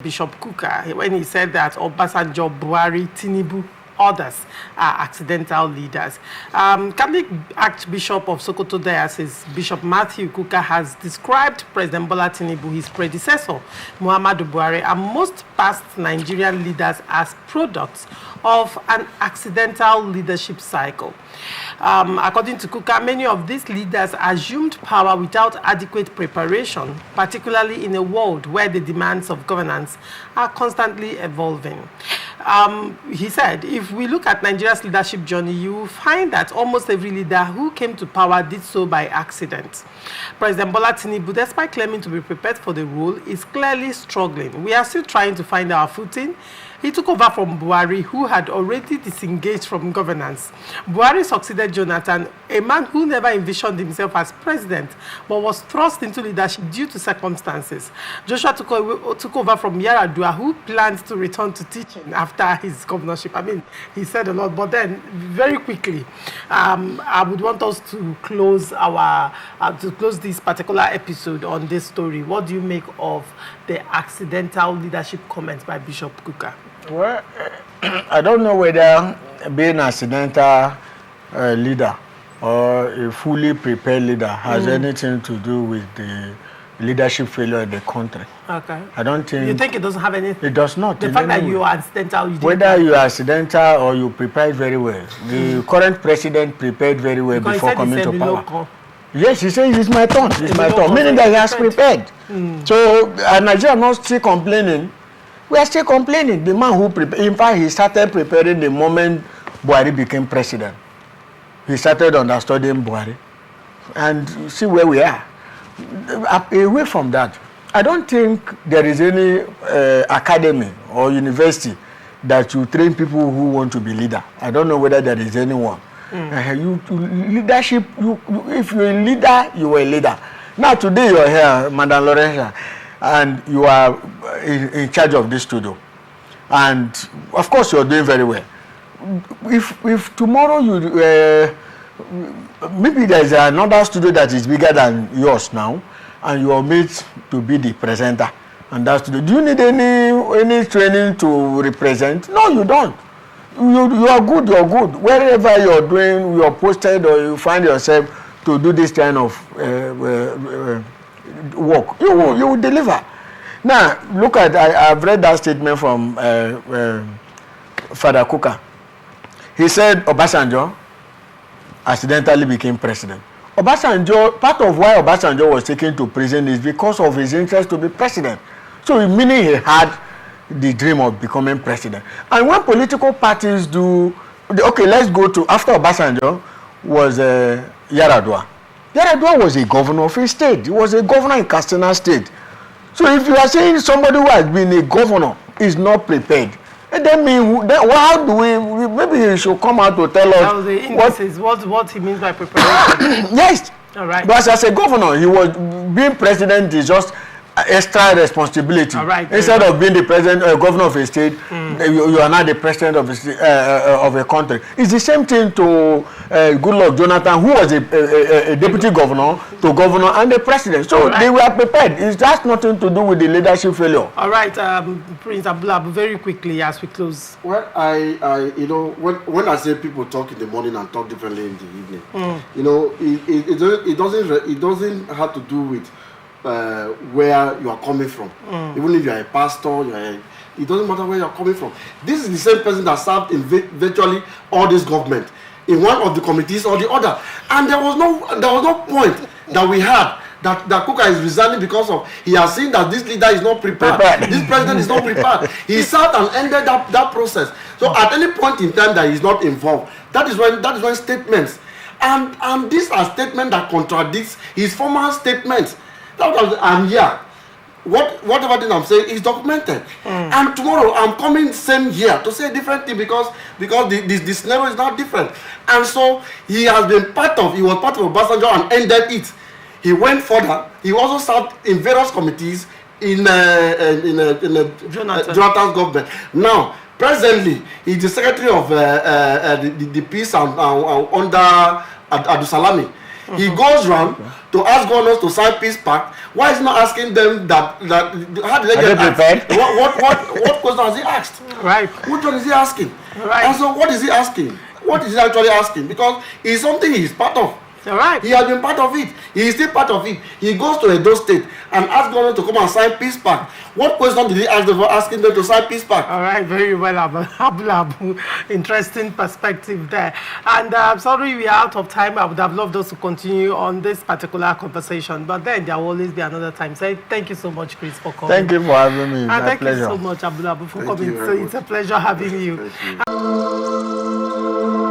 Bishop Kukah when he said that Obasanjo, Buhari, Tinubu, others are accidental leaders. Catholic Archbishop of Sokoto Diocese, Bishop Matthew Kukah, has described President Bola Tinubu, his predecessor, Muhammadu Buhari, and most past Nigerian leaders as products of an accidental leadership cycle. According to Kukah, many of these leaders assumed power without adequate preparation, particularly in a world where the demands of governance are constantly evolving. He said, if we look at Nigeria's leadership journey, you will find that almost every leader who came to power did so by accident. President Bola Tinubu, despite claiming to be prepared for the role, is clearly struggling. We are still trying to find our footing. He took over from Buhari, who had already disengaged from governance. Buhari succeeded Jonathan, a man who never envisioned himself as president, but was thrust into leadership due to circumstances. Joshua took over from Yaradua, who planned to return to teaching after his governorship. I mean, he said a lot, but then very quickly, I would want us to close this particular episode on this story. What do you make of the accidental leadership comments by Bishop Kukah? Well, I don't know whether being an accidental leader or a fully prepared leader has anything to do with the leadership failure in the country. Okay. I don't think... You think it doesn't have anything? It does not. The fact that you are accidental... Whether you are accidental or you prepared very well. The current president prepared very well before coming to power. Yes, he says it's my turn. It's my turn. Meaning that he has prepared. So, Nigeria is not still complaining. We are still complaining. The man who prepared, in fact, he started preparing the moment Buhari became president. He started understanding Buhari. And see where we are. Away from that, I don't think there is any academy or university that you train people who want to be leader. I don't know whether there is anyone. Leadership, if you're a leader, you are a leader. Now today you're here, Madam Lorenza, and you are in charge of this studio. And of course you're doing very well. If tomorrow you, maybe there's another studio that is bigger than yours now, and you are made to be the presenter. And that studio, do you need any training to represent? No, you don't. You are good, you're good. Wherever you're doing, you're posted or you find yourself to do this kind of work, you will deliver. Now, look at, I've read that statement from Father Kukah. He said Obasanjo accidentally became president. Obasanjo, part of why Obasanjo was taken to prison is because of his interest to be president. So, meaning he had the dream of becoming president. And when political parties do, okay, let's go to, after Obasanjo was Yaradua. Yaradua was a governor of a state. He was a governor in Katsina State. So if you are saying somebody who has been a governor is not prepared, then how do we, maybe he should come out to tell us what he means by preparation. Yes. All right. But as a governor, he was being president is just extra responsibility. Right, instead of being the president, governor of a state, you are now the president of a country. It's the same thing to Goodluck Jonathan, who was a deputy governor, to governor and the president. So they were prepared. It has nothing to do with the leadership failure. All right, Prince Abdullah, very quickly as we close. Well, you know, when I say people talk in the morning and talk differently in the evening, you know, it doesn't have to do with where you are coming from. Even if you are a pastor, it doesn't matter where you are coming from. This is the same person that served in virtually all this government, in one of the committees or the other. And there was no point that we had that Kukah is resigning because of he has seen that this leader is not prepared. This president is not prepared. He sat and ended that process. So at any point in time that he is not involved, that is when statements and these are statements that contradicts his former statements. I'm here. Whatever thing I'm saying is documented. And tomorrow I'm coming same here to say a different thing because the scenario is not different. And so he was part of Obasanjo and ended it. He went further. He also served in various committees in Jonathan's government. Now, presently, he's the secretary of the peace and under Abdul Salami. He goes round to ask governors to sign peace pact. Why is he not asking them that how did they get asked? What question has he asked? Right. Which one is he asking? Right. And so what is he asking? What is he actually asking? Because it's something he's part of. All right. He has been part of it. He is still part of it. He goes to Edo State and asks government to come and sign peace pact. What question did he ask them for asking them to sign peace pact? All right, very well, Abu. Interesting perspective there. And I'm sorry we are out of time. I would have loved us to continue on this particular conversation, but then there will always be another time. So thank you so much, Chris, for coming. Thank you for having me. And My thank pleasure. you so much, Abu, for Thank coming. you So very it's a pleasure having you. Thank you.